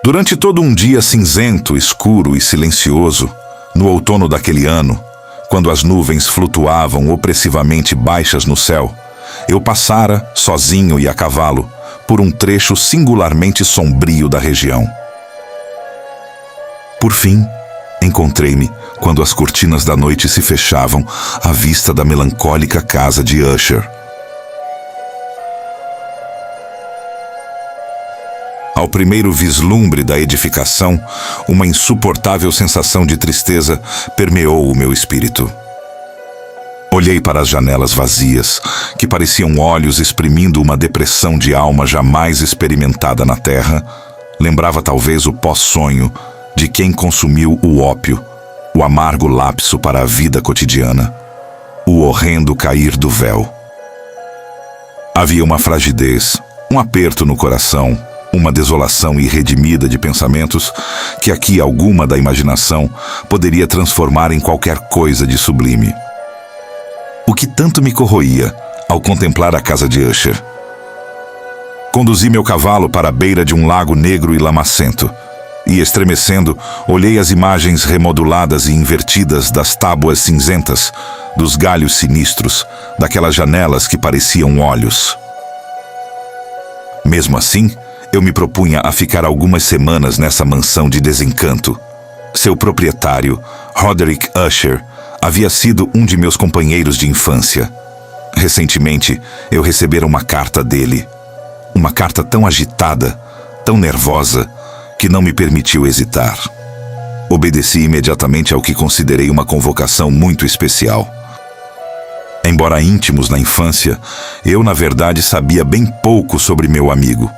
Durante todo um dia cinzento, escuro e silencioso, no outono daquele ano, quando as nuvens flutuavam opressivamente baixas no céu, eu passara, sozinho e a cavalo, por um trecho singularmente sombrio da região. Por fim, encontrei-me, quando as cortinas da noite se fechavam, à vista da melancólica casa de Usher. Ao primeiro vislumbre da edificação, uma insuportável sensação de tristeza permeou o meu espírito. Olhei para as janelas vazias, que pareciam olhos exprimindo uma depressão de alma jamais experimentada na terra. Lembrava talvez o pós-sonho de quem consumiu o ópio, o amargo lapso para a vida cotidiana, o horrendo cair do véu. Havia uma fragidez, um aperto no coração, uma desolação irredimida de pensamentos que aqui alguma da imaginação poderia transformar em qualquer coisa de sublime. O que tanto me corroía ao contemplar a casa de Usher? Conduzi meu cavalo para a beira de um lago negro e lamacento, e, estremecendo, olhei as imagens remoduladas e invertidas das tábuas cinzentas, dos galhos sinistros, daquelas janelas que pareciam olhos. Mesmo assim, eu me propunha a ficar algumas semanas nessa mansão de desencanto. Seu proprietário, Roderick Usher, havia sido um de meus companheiros de infância. Recentemente, eu recebera uma carta dele. Uma carta tão agitada, tão nervosa, que não me permitiu hesitar. Obedeci imediatamente ao que considerei uma convocação muito especial. Embora íntimos na infância, eu, na verdade, sabia bem pouco sobre meu amigo.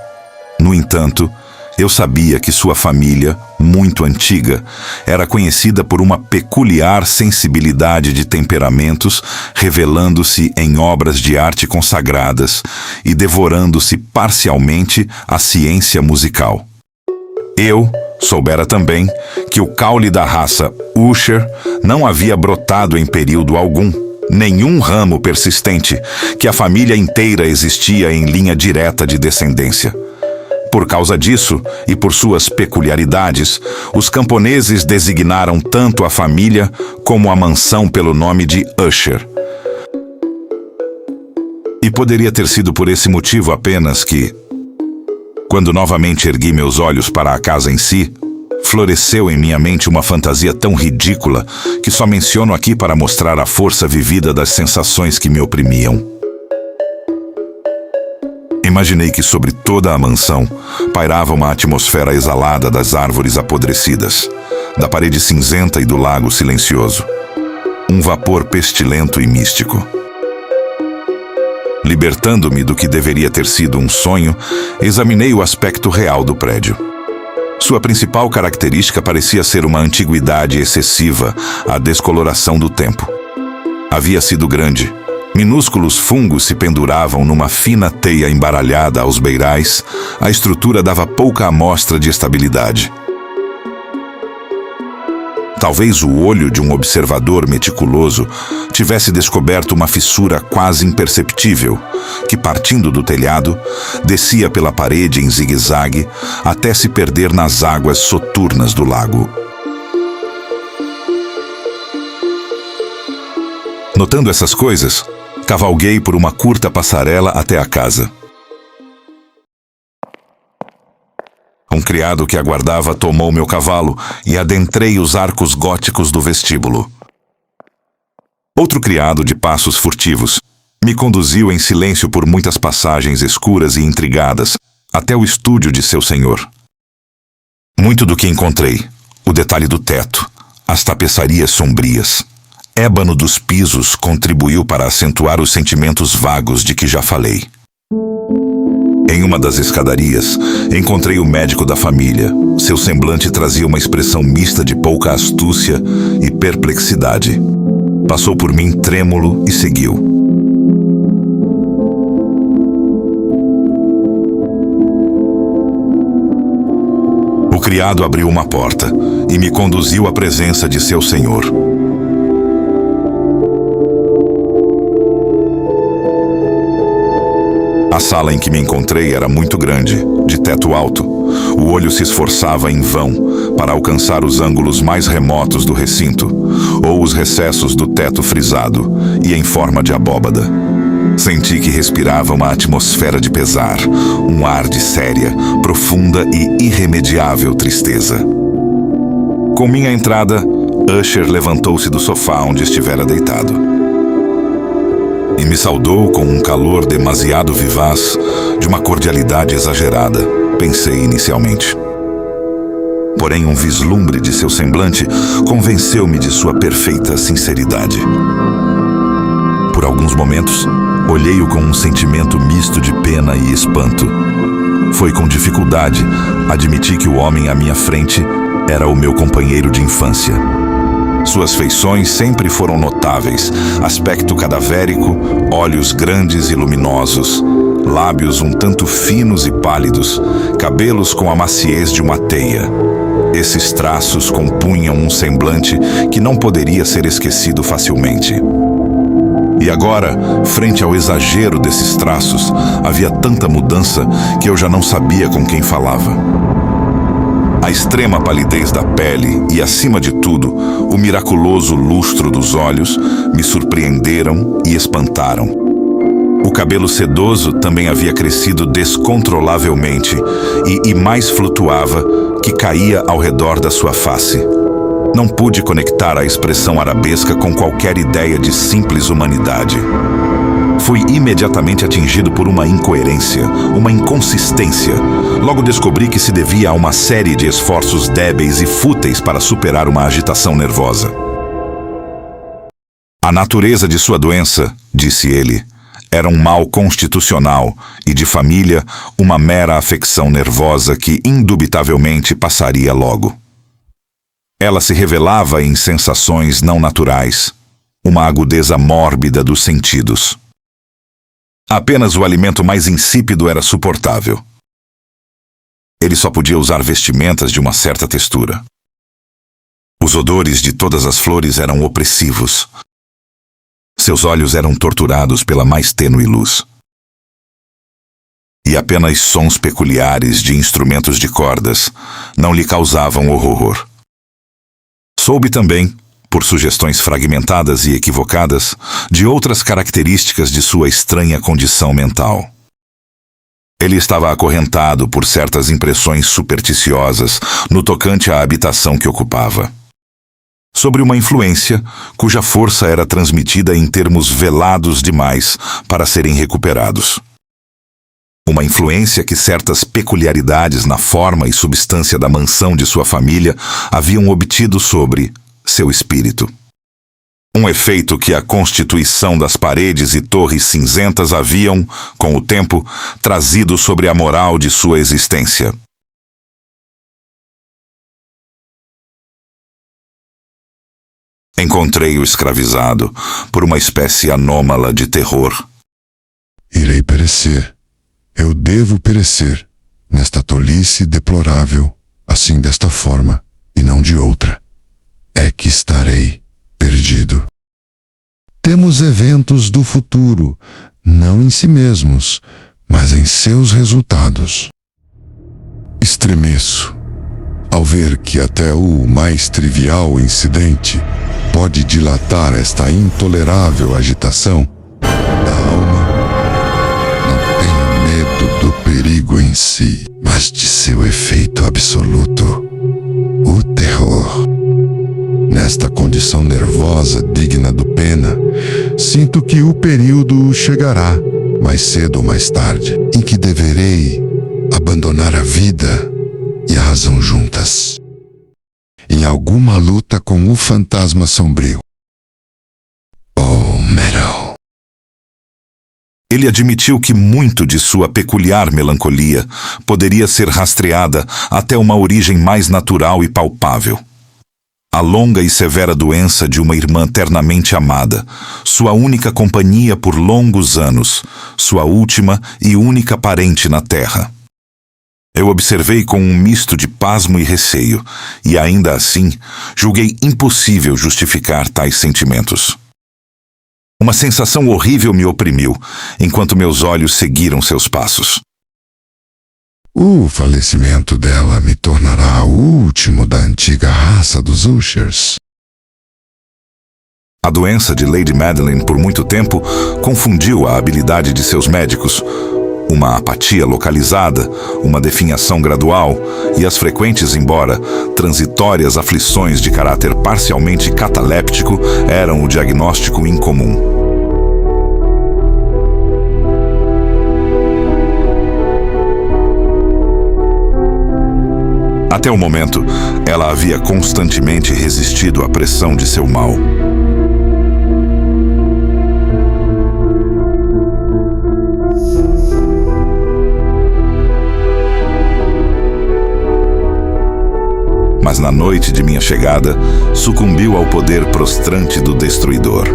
No entanto, eu sabia que sua família, muito antiga, era conhecida por uma peculiar sensibilidade de temperamentos, revelando-se em obras de arte consagradas e devorando-se parcialmente a ciência musical. Eu soubera também que o caule da raça Usher não havia brotado em período algum, nenhum ramo persistente, que a família inteira existia em linha direta de descendência. Por causa disso, e por suas peculiaridades, os camponeses designaram tanto a família como a mansão pelo nome de Usher. E poderia ter sido por esse motivo apenas que, quando novamente ergui meus olhos para a casa em si, floresceu em minha mente uma fantasia tão ridícula que só menciono aqui para mostrar a força vivida das sensações que me oprimiam. Imaginei que sobre toda a mansão pairava uma atmosfera exalada das árvores apodrecidas, da parede cinzenta e do lago silencioso. Um vapor pestilento e místico. Libertando-me do que deveria ter sido um sonho, examinei o aspecto real do prédio. Sua principal característica parecia ser uma antiguidade excessiva à descoloração do tempo. Havia sido grande. Minúsculos fungos se penduravam numa fina teia embaralhada aos beirais. A estrutura dava pouca amostra de estabilidade. Talvez o olho de um observador meticuloso tivesse descoberto uma fissura quase imperceptível, que, partindo do telhado, descia pela parede em zigue-zague até se perder nas águas soturnas do lago. Notando essas coisas, cavalguei por uma curta passarela até a casa. Um criado que aguardava tomou meu cavalo e adentrei os arcos góticos do vestíbulo. Outro criado, de passos furtivos, me conduziu em silêncio por muitas passagens escuras e intrigadas, até o estúdio de seu senhor. Muito do que encontrei, o detalhe do teto, as tapeçarias sombrias, ébano dos pisos contribuiu para acentuar os sentimentos vagos de que já falei. Em uma das escadarias, encontrei o médico da família. Seu semblante trazia uma expressão mista de pouca astúcia e perplexidade. Passou por mim trêmulo e seguiu. O criado abriu uma porta e me conduziu à presença de seu senhor. A sala em que me encontrei era muito grande, de teto alto. O olho se esforçava em vão para alcançar os ângulos mais remotos do recinto, ou os recessos do teto frisado e em forma de abóbada. Senti que respirava uma atmosfera de pesar, um ar de séria, profunda e irremediável tristeza. Com minha entrada, Usher levantou-se do sofá onde estivera deitado e me saudou com um calor demasiado vivaz, de uma cordialidade exagerada, pensei inicialmente. Porém, um vislumbre de seu semblante convenceu-me de sua perfeita sinceridade. Por alguns momentos, olhei-o com um sentimento misto de pena e espanto. Foi com dificuldade admitir que o homem à minha frente era o meu companheiro de infância. Suas feições sempre foram notáveis, aspecto cadavérico, olhos grandes e luminosos, lábios um tanto finos e pálidos, cabelos com a maciez de uma teia. Esses traços compunham um semblante que não poderia ser esquecido facilmente. E agora, frente ao exagero desses traços, havia tanta mudança que eu já não sabia com quem falava. A extrema palidez da pele e, acima de tudo, o miraculoso lustro dos olhos me surpreenderam e espantaram. O cabelo sedoso também havia crescido descontrolavelmente e mais flutuava, que caía ao redor da sua face. Não pude conectar a expressão arabesca com qualquer ideia de simples humanidade. Fui imediatamente atingido por uma incoerência, uma inconsistência. Logo descobri que se devia a uma série de esforços débeis e fúteis para superar uma agitação nervosa. A natureza de sua doença, disse ele, era um mal constitucional e de família uma mera afecção nervosa que indubitavelmente passaria logo. Ela se revelava em sensações não naturais, uma agudeza mórbida dos sentidos. Apenas o alimento mais insípido era suportável. Ele só podia usar vestimentas de uma certa textura. Os odores de todas as flores eram opressivos. Seus olhos eram torturados pela mais tênue luz. E apenas sons peculiares de instrumentos de cordas não lhe causavam horror. Soube também, por sugestões fragmentadas e equivocadas, de outras características de sua estranha condição mental. Ele estava acorrentado por certas impressões supersticiosas no tocante à habitação que ocupava. Sobre uma influência cuja força era transmitida em termos velados demais para serem recuperados. Uma influência que certas peculiaridades na forma e substância da mansão de sua família haviam obtido sobre seu espírito. Um efeito que a constituição das paredes e torres cinzentas haviam, com o tempo, trazido sobre a moral de sua existência. Encontrei-o escravizado por uma espécie anômala de terror. Irei perecer. Eu devo perecer, nesta tolice deplorável, assim desta forma, e não de outra. É que estarei perdido. Temos eventos do futuro, não em si mesmos, mas em seus resultados. Estremeço ao ver que até o mais trivial incidente pode dilatar esta intolerável agitação da alma. Não tenho medo do perigo em si, mas de seu efeito absoluto, o terror. Nesta condição nervosa digna do Pena, sinto que o período chegará, mais cedo ou mais tarde, em que deverei abandonar a vida e a razão juntas, em alguma luta com o fantasma sombrio. Ele admitiu que muito de sua peculiar melancolia poderia ser rastreada até uma origem mais natural e palpável. A longa e severa doença de uma irmã ternamente amada, sua única companhia por longos anos, sua última e única parente na terra. Eu observei com um misto de pasmo e receio, e ainda assim, julguei impossível justificar tais sentimentos. Uma sensação horrível me oprimiu, enquanto meus olhos seguiram seus passos. O falecimento dela me tornará o último da antiga raça dos Ushers. A doença de Lady Madeline por muito tempo confundiu a habilidade de seus médicos. Uma apatia localizada, uma definhação gradual e as frequentes, embora transitórias aflições de caráter parcialmente cataléptico eram o diagnóstico incomum. Até o momento, ela havia constantemente resistido à pressão de seu mal. Mas na noite de minha chegada, sucumbiu ao poder prostrante do destruidor.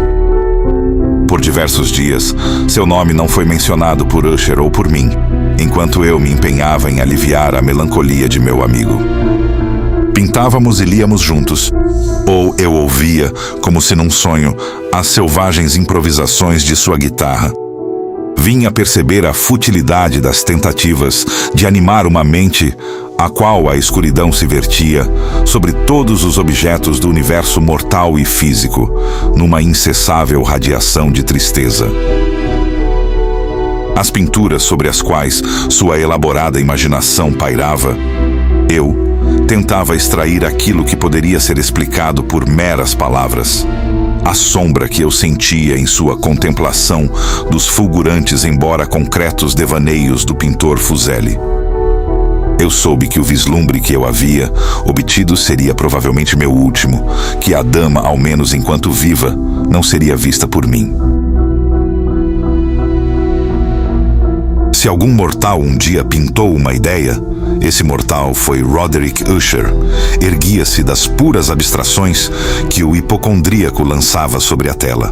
Por diversos dias, seu nome não foi mencionado por Usher ou por mim, enquanto eu me empenhava em aliviar a melancolia de meu amigo. Pintávamos e líamos juntos, ou eu ouvia, como se num sonho, as selvagens improvisações de sua guitarra. Vinha perceber a futilidade das tentativas de animar uma mente a qual a escuridão se vertia sobre todos os objetos do universo mortal e físico, numa incessável radiação de tristeza. As pinturas sobre as quais sua elaborada imaginação pairava, eu tentava extrair aquilo que poderia ser explicado por meras palavras. A sombra que eu sentia em sua contemplação dos fulgurantes, embora concretos devaneios do pintor Fuseli. Eu soube que o vislumbre que eu havia obtido seria provavelmente meu último, que a dama, ao menos enquanto viva, não seria vista por mim. Se algum mortal um dia pintou uma ideia, esse mortal foi Roderick Usher. Erguia-se das puras abstrações que o hipocondríaco lançava sobre a tela.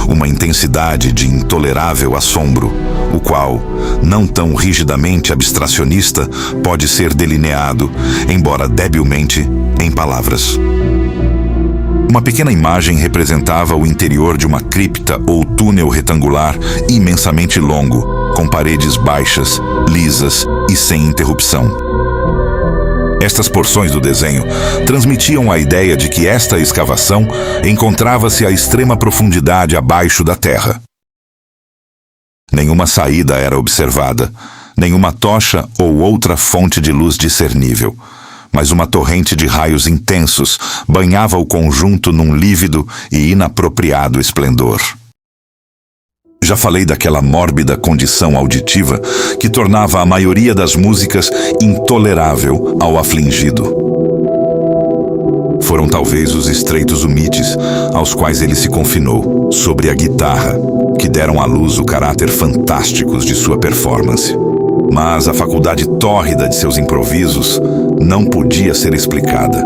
Uma intensidade de intolerável assombro, o qual, não tão rigidamente abstracionista, pode ser delineado, embora debilmente, em palavras. Uma pequena imagem representava o interior de uma cripta ou túnel retangular imensamente longo, com paredes baixas, lisas e sem interrupção. Estas porções do desenho transmitiam a ideia de que esta escavação encontrava-se a extrema profundidade abaixo da terra. Nenhuma saída era observada, nenhuma tocha ou outra fonte de luz discernível, mas uma torrente de raios intensos banhava o conjunto num lívido e inapropriado esplendor. Já falei daquela mórbida condição auditiva que tornava a maioria das músicas intolerável ao afligido. Foram talvez os estreitos umites aos quais ele se confinou, sobre a guitarra, que deram à luz o caráter fantástico de sua performance. Mas a faculdade tórrida de seus improvisos não podia ser explicada.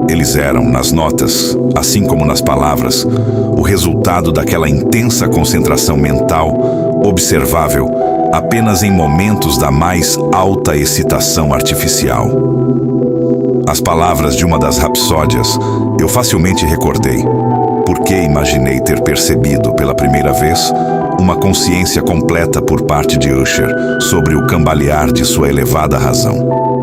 Eles eram, nas notas, assim como nas palavras, o resultado daquela intensa concentração mental, observável apenas em momentos da mais alta excitação artificial. As palavras de uma das rapsódias eu facilmente recordei, porque imaginei ter percebido pela primeira vez uma consciência completa por parte de Usher sobre o cambalear de sua elevada razão.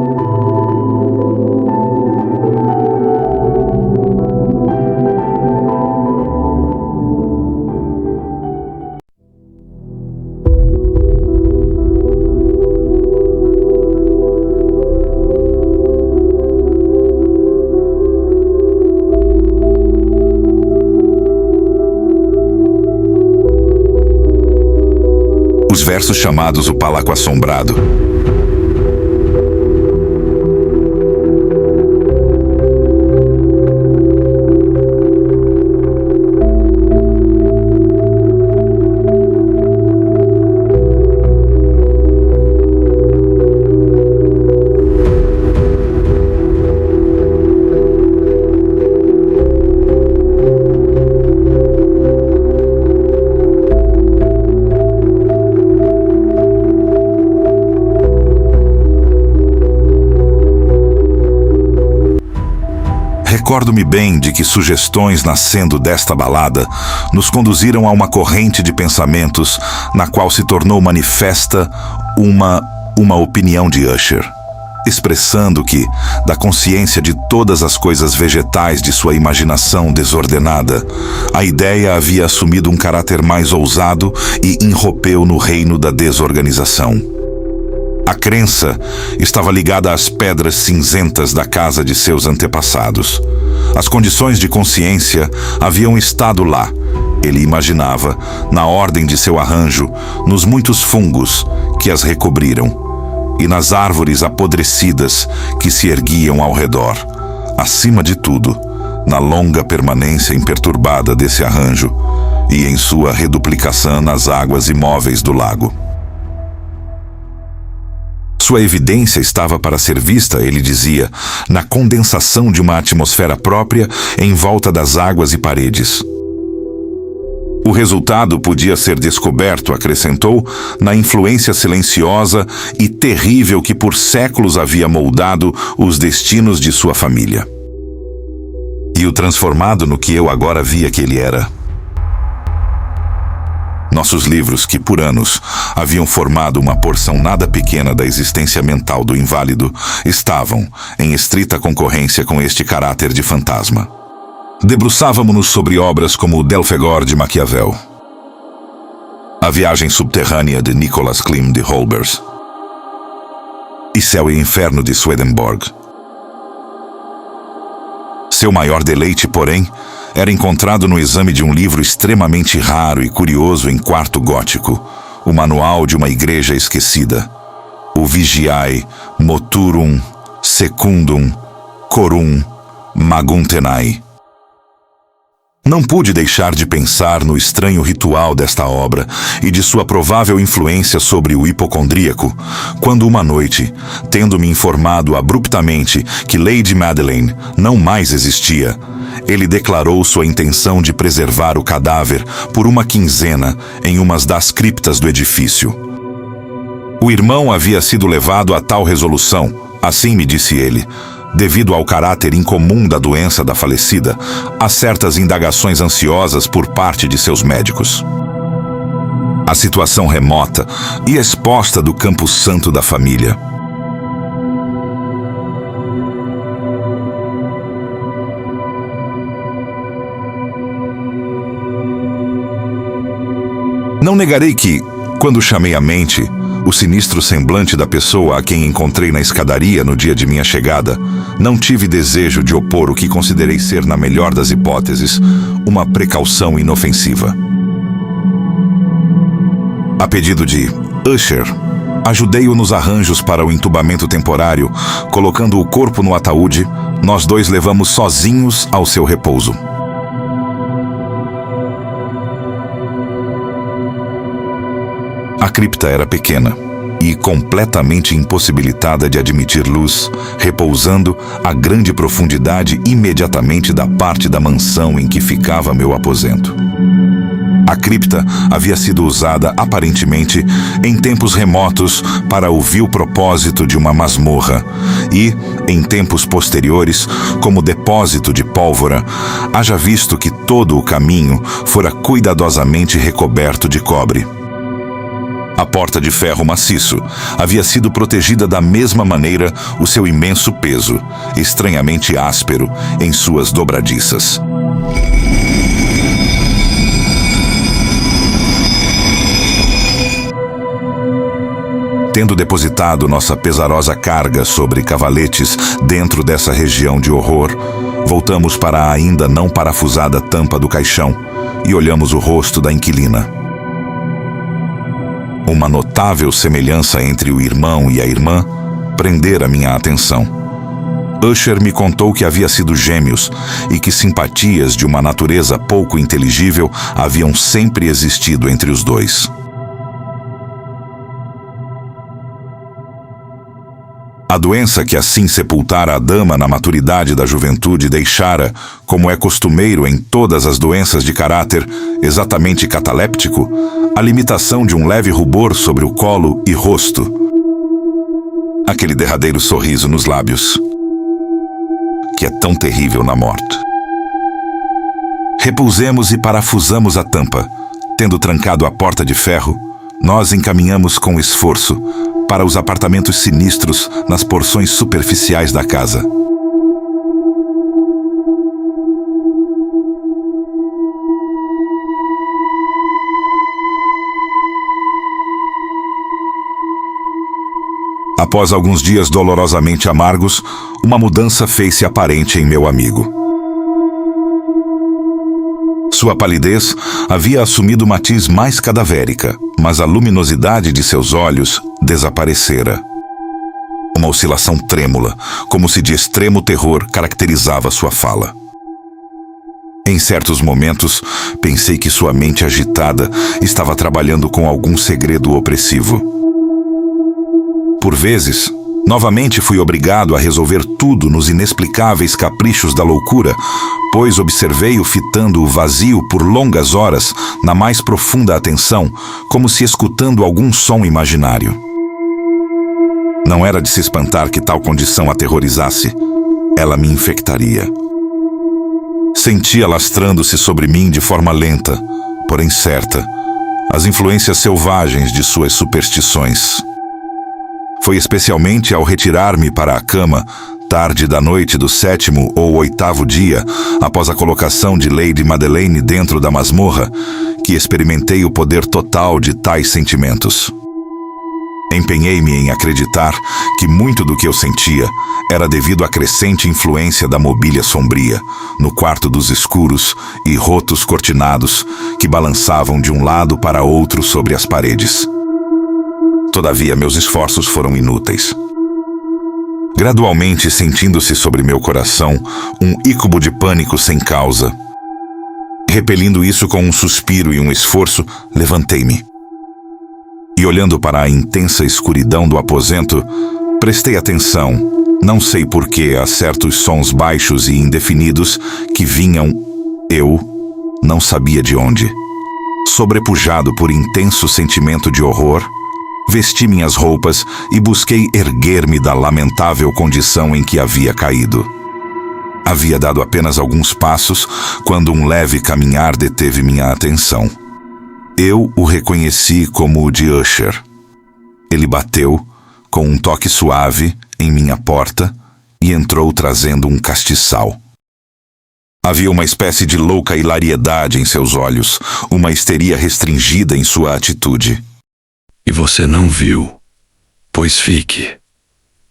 Os versos chamados O Palaco Assombrado. Recordo-me bem de que sugestões nascendo desta balada nos conduziram a uma corrente de pensamentos na qual se tornou manifesta uma opinião de Usher, expressando que, da consciência de todas as coisas vegetais de sua imaginação desordenada, a ideia havia assumido um caráter mais ousado e irrompeu no reino da desorganização. A crença estava ligada às pedras cinzentas da casa de seus antepassados. As condições de consciência haviam estado lá, ele imaginava, na ordem de seu arranjo, nos muitos fungos que as recobriram e nas árvores apodrecidas que se erguiam ao redor. Acima de tudo, na longa permanência imperturbada desse arranjo e em sua reduplicação nas águas imóveis do lago. Sua evidência estava para ser vista, ele dizia, na condensação de uma atmosfera própria em volta das águas e paredes. O resultado podia ser descoberto, acrescentou, na influência silenciosa e terrível que por séculos havia moldado os destinos de sua família. E o transformado no que eu agora via que ele era. Nossos livros, que por anos haviam formado uma porção nada pequena da existência mental do inválido, estavam em estrita concorrência com este caráter de fantasma. Debruçávamos-nos sobre obras como o Delfegor de Maquiavel, A Viagem Subterrânea de Nicholas Klim de Holberg e Céu e Inferno de Swedenborg. Seu maior deleite, porém, era encontrado no exame de um livro extremamente raro e curioso em quarto gótico, o Manual de uma Igreja Esquecida, o Vigiae Moturum Secundum Corum Magum Tenai. Não pude deixar de pensar no estranho ritual desta obra e de sua provável influência sobre o hipocondríaco, quando uma noite, tendo-me informado abruptamente que Lady Madeleine não mais existia, ele declarou sua intenção de preservar o cadáver por uma quinzena em uma das criptas do edifício. O irmão havia sido levado a tal resolução, assim me disse ele, devido ao caráter incomum da doença da falecida, a certas indagações ansiosas por parte de seus médicos. A situação remota e exposta do campo santo da família. Não negarei que, quando chamei à mente o sinistro semblante da pessoa a quem encontrei na escadaria no dia de minha chegada, não tive desejo de opor o que considerei ser, na melhor das hipóteses, uma precaução inofensiva. A pedido de Usher, ajudei-o nos arranjos para o entubamento temporário, colocando o corpo no ataúde, nós dois levamos sozinhos ao seu repouso. A cripta era pequena e completamente impossibilitada de admitir luz, repousando a grande profundidade imediatamente da parte da mansão em que ficava meu aposento. A cripta havia sido usada, aparentemente, em tempos remotos para o vil propósito de uma masmorra e, em tempos posteriores, como depósito de pólvora, haja visto que todo o caminho fora cuidadosamente recoberto de cobre. A porta de ferro maciço havia sido protegida da mesma maneira o seu imenso peso, estranhamente áspero em suas dobradiças. Tendo depositado nossa pesarosa carga sobre cavaletes dentro dessa região de horror, voltamos para a ainda não parafusada tampa do caixão e olhamos o rosto da inquilina. Uma notável semelhança entre o irmão e a irmã prendera minha atenção. Usher me contou que havia sido gêmeos e que simpatias de uma natureza pouco inteligível haviam sempre existido entre os dois. A doença que assim sepultara a dama na maturidade da juventude deixara, como é costumeiro em todas as doenças de caráter exatamente cataléptico, a limitação de um leve rubor sobre o colo e rosto. Aquele derradeiro sorriso nos lábios, que é tão terrível na morte. Repousemos e parafusamos a tampa. Tendo trancado a porta de ferro, nós encaminhamos com esforço para os apartamentos sinistros nas porções superficiais da casa. Após alguns dias dolorosamente amargos, uma mudança fez-se aparente em meu amigo. Sua palidez havia assumido matiz mais cadavérica, mas a luminosidade de seus olhos desaparecera. Uma oscilação trêmula, como se de extremo terror, caracterizava sua fala. Em certos momentos, pensei que sua mente agitada estava trabalhando com algum segredo opressivo. Por vezes, novamente fui obrigado a resolver tudo nos inexplicáveis caprichos da loucura, pois observei-o fitando o vazio por longas horas, na mais profunda atenção, como se escutando algum som imaginário. Não era de se espantar que tal condição aterrorizasse. Ela me infectaria. Sentia lastrando-se sobre mim de forma lenta, porém certa, as influências selvagens de suas superstições. Foi especialmente ao retirar-me para a cama, tarde da noite do 7º ou 8º dia, após a colocação de Lady Madeleine dentro da masmorra, que experimentei o poder total de tais sentimentos. Empenhei-me em acreditar que muito do que eu sentia era devido à crescente influência da mobília sombria, no quarto dos escuros e rotos cortinados que balançavam de um lado para outro sobre as paredes. Todavia, meus esforços foram inúteis. Gradualmente, sentindo-se sobre meu coração um ícubo de pânico sem causa. Repelindo isso com um suspiro e um esforço, levantei-me. E olhando para a intensa escuridão do aposento, prestei atenção, não sei porquê, a certos sons baixos e indefinidos que vinham, eu não sabia de onde. Sobrepujado por intenso sentimento de horror, vesti minhas roupas e busquei erguer-me da lamentável condição em que havia caído. Havia dado apenas alguns passos quando um leve caminhar deteve minha atenção. Eu o reconheci como o de Usher. Ele bateu, com um toque suave, em minha porta e entrou trazendo um castiçal. Havia uma espécie de louca hilariedade em seus olhos, uma histeria restringida em sua atitude. E você não viu, pois fique,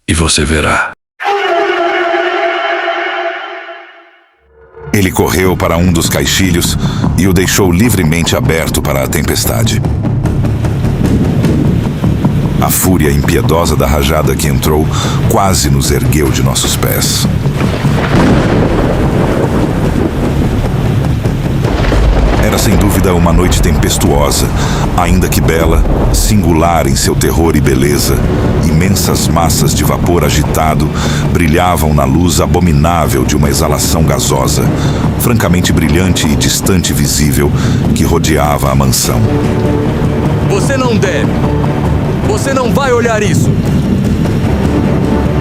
e você verá. Ele correu para um dos caixilhos e o deixou livremente aberto para a tempestade. A fúria impiedosa da rajada que entrou quase nos ergueu de nossos pés. Era sem dúvida uma noite tempestuosa, ainda que bela, singular em seu terror e beleza. Imensas massas de vapor agitado brilhavam na luz abominável de uma exalação gasosa, francamente brilhante e distante visível, que rodeava a mansão. Você não deve! Você não vai olhar isso!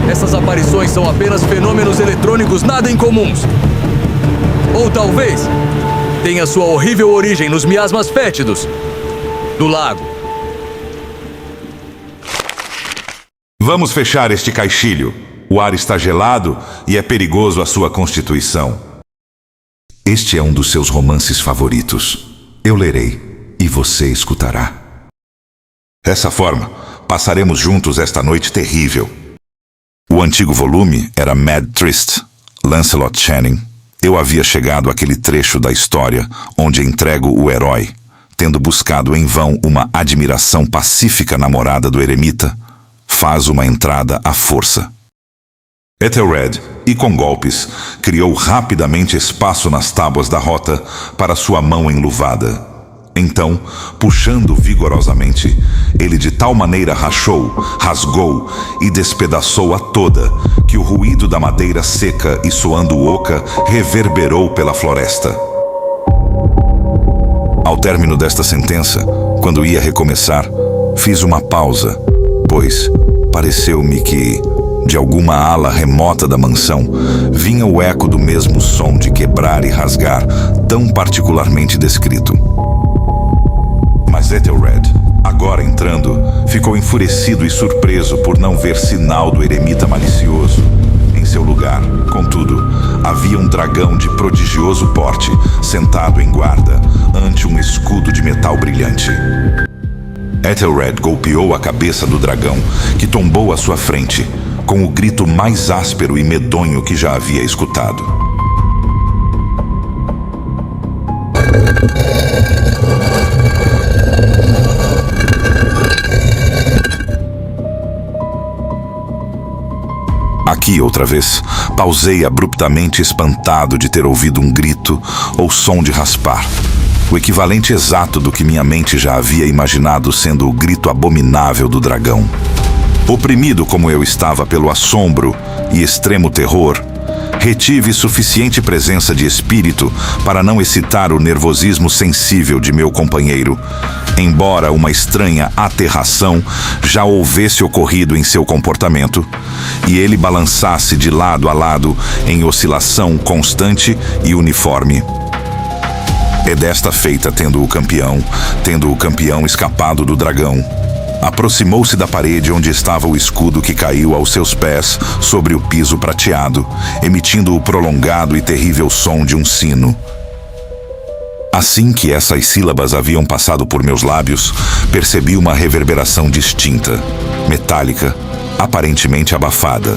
Essas aparições são apenas fenômenos eletrônicos nada incomuns. Ou talvez tenha sua horrível origem nos miasmas fétidos do lago. Vamos fechar este caixilho. O ar está gelado e é perigoso à sua constituição. Este é um dos seus romances favoritos. Eu lerei e você escutará. Dessa forma, passaremos juntos esta noite terrível. O antigo volume era Mad Trist, Lancelot Channing. Eu havia chegado àquele trecho da história onde entrego o herói, tendo buscado em vão uma admiração pacífica namorada do eremita, faz uma entrada à força. Ethelred, e com golpes, criou rapidamente espaço nas tábuas da rota para sua mão enluvada. Então, puxando vigorosamente, ele de tal maneira rachou, rasgou e despedaçou a toda, que o ruído da madeira seca e soando oca reverberou pela floresta. Ao término desta sentença, quando ia recomeçar, fiz uma pausa, pois pareceu-me que, De alguma ala remota da mansão, vinha o eco do mesmo som de quebrar e rasgar, tão particularmente descrito. Mas Ethelred, agora entrando, ficou enfurecido e surpreso por não ver sinal do eremita malicioso. Em seu lugar, contudo, havia um dragão de prodigioso porte, sentado em guarda, ante um escudo de metal brilhante. Ethelred golpeou a cabeça do dragão, que tombou à sua frente, com o grito mais áspero e medonho que já havia escutado. Aqui, outra vez, pausei abruptamente, espantado de ter ouvido um grito ou som de raspar. O equivalente exato do que minha mente já havia imaginado sendo o grito abominável do dragão. Oprimido como eu estava pelo assombro e extremo terror, retive suficiente presença de espírito para não excitar o nervosismo sensível de meu companheiro, embora uma estranha aterração já houvesse ocorrido em seu comportamento, e ele balançasse de lado a lado em oscilação constante e uniforme. É desta feita, tendo o campeão escapado do dragão, aproximou-se da parede onde estava o escudo que caiu aos seus pés sobre o piso prateado, emitindo o prolongado e terrível som de um sino. Assim que essas sílabas haviam passado por meus lábios, percebi uma reverberação distinta, metálica, aparentemente abafada.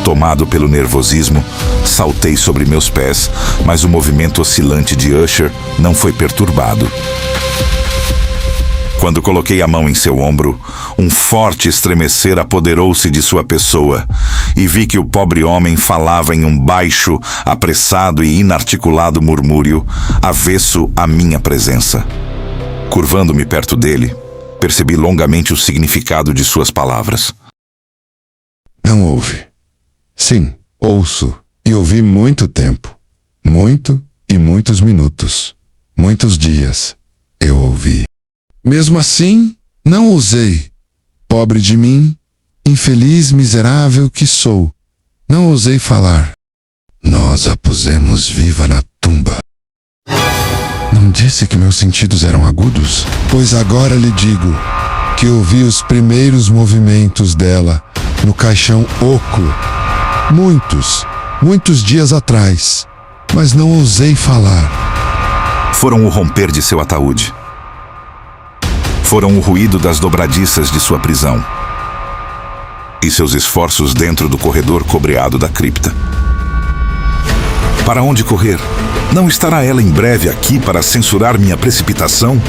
Tomado pelo nervosismo, saltei sobre meus pés, mas o movimento oscilante de Usher não foi perturbado. Quando coloquei a mão em seu ombro, um forte estremecer apoderou-se de sua pessoa, e vi que o pobre homem falava em um baixo, apressado e inarticulado murmúrio, avesso à minha presença. Curvando-me perto dele, percebi longamente o significado de suas palavras. Não ouve. Sim, ouço, e ouvi muito tempo. Muito e muitos minutos. Muitos dias. Eu ouvi. Mesmo assim, não ousei. Pobre de mim, infeliz miserável que sou. Não ousei falar. Nós a pusemos viva na tumba. Não disse que meus sentidos eram agudos? Pois agora lhe digo que ouvi os primeiros movimentos dela no caixão oco. Muitos dias atrás, mas não ousei falar. Foram o romper de seu ataúde. Foram o ruído das dobradiças de sua prisão. E seus esforços dentro do corredor cobreado da cripta. Para onde correr? Não estará ela em breve aqui para censurar minha precipitação?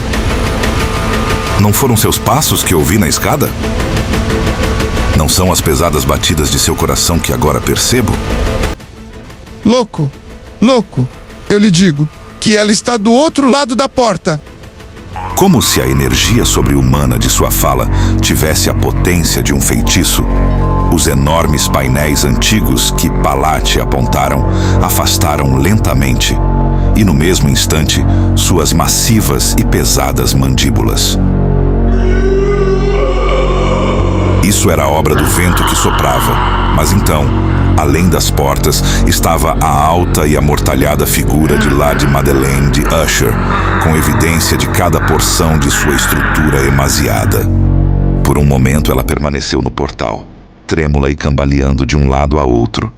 Não foram seus passos que ouvi na escada? Não são as pesadas batidas de seu coração que agora percebo? Louco, eu lhe digo que ela está do outro lado da porta. Como se a energia sobre-humana de sua fala tivesse a potência de um feitiço, os enormes painéis antigos que Palate apontaram afastaram lentamente, e no mesmo instante, suas massivas e pesadas mandíbulas. Isso era obra do vento que soprava, mas então, além das portas, estava a alta e amortalhada figura de Lady Madeleine de Usher, com evidência de cada porção de sua estrutura emaciada. Por um momento ela permaneceu no portal, trêmula e cambaleando de um lado a outro.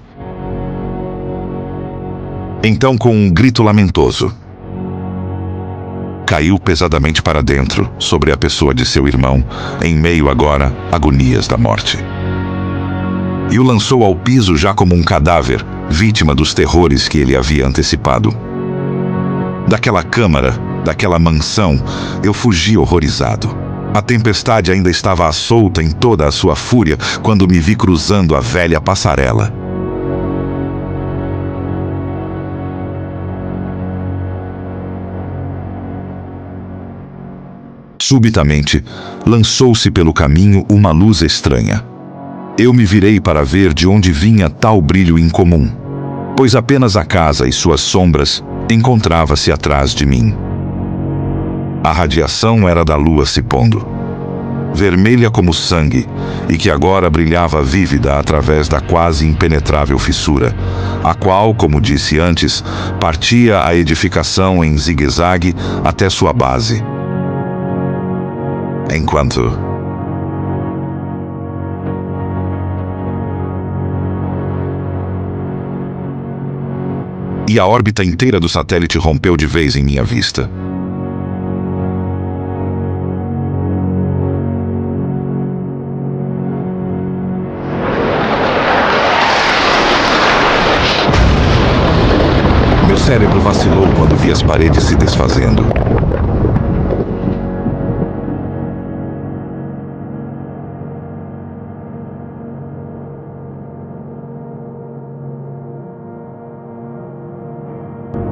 Então, com um grito lamentoso, caiu pesadamente para dentro, sobre a pessoa de seu irmão, em meio agora agonias da morte. E o lançou ao piso já como um cadáver, vítima dos terrores que ele havia antecipado. Daquela câmara, daquela mansão, eu fugi horrorizado. A tempestade ainda estava à solta em toda a sua fúria quando me vi cruzando a velha passarela. Subitamente, lançou-se pelo caminho uma luz estranha. Eu me virei para ver de onde vinha tal brilho incomum, pois apenas a casa e suas sombras, encontrava-se atrás de mim. A radiação era da lua se pondo, vermelha como sangue, e que agora brilhava vívida através da quase impenetrável fissura, a qual, como disse antes, partia a edificação em zigue-zague até sua base. Enquanto e a órbita inteira do satélite rompeu de vez em minha vista. Meu cérebro vacilou quando vi as paredes se desfazendo.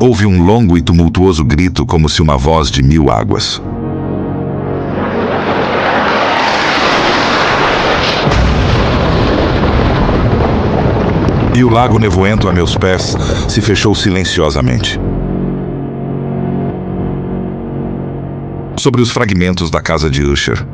Houve um longo e tumultuoso grito como se uma voz de 1000 águas. E o lago nevoento a meus pés se fechou silenciosamente. Sobre os fragmentos da casa de Usher,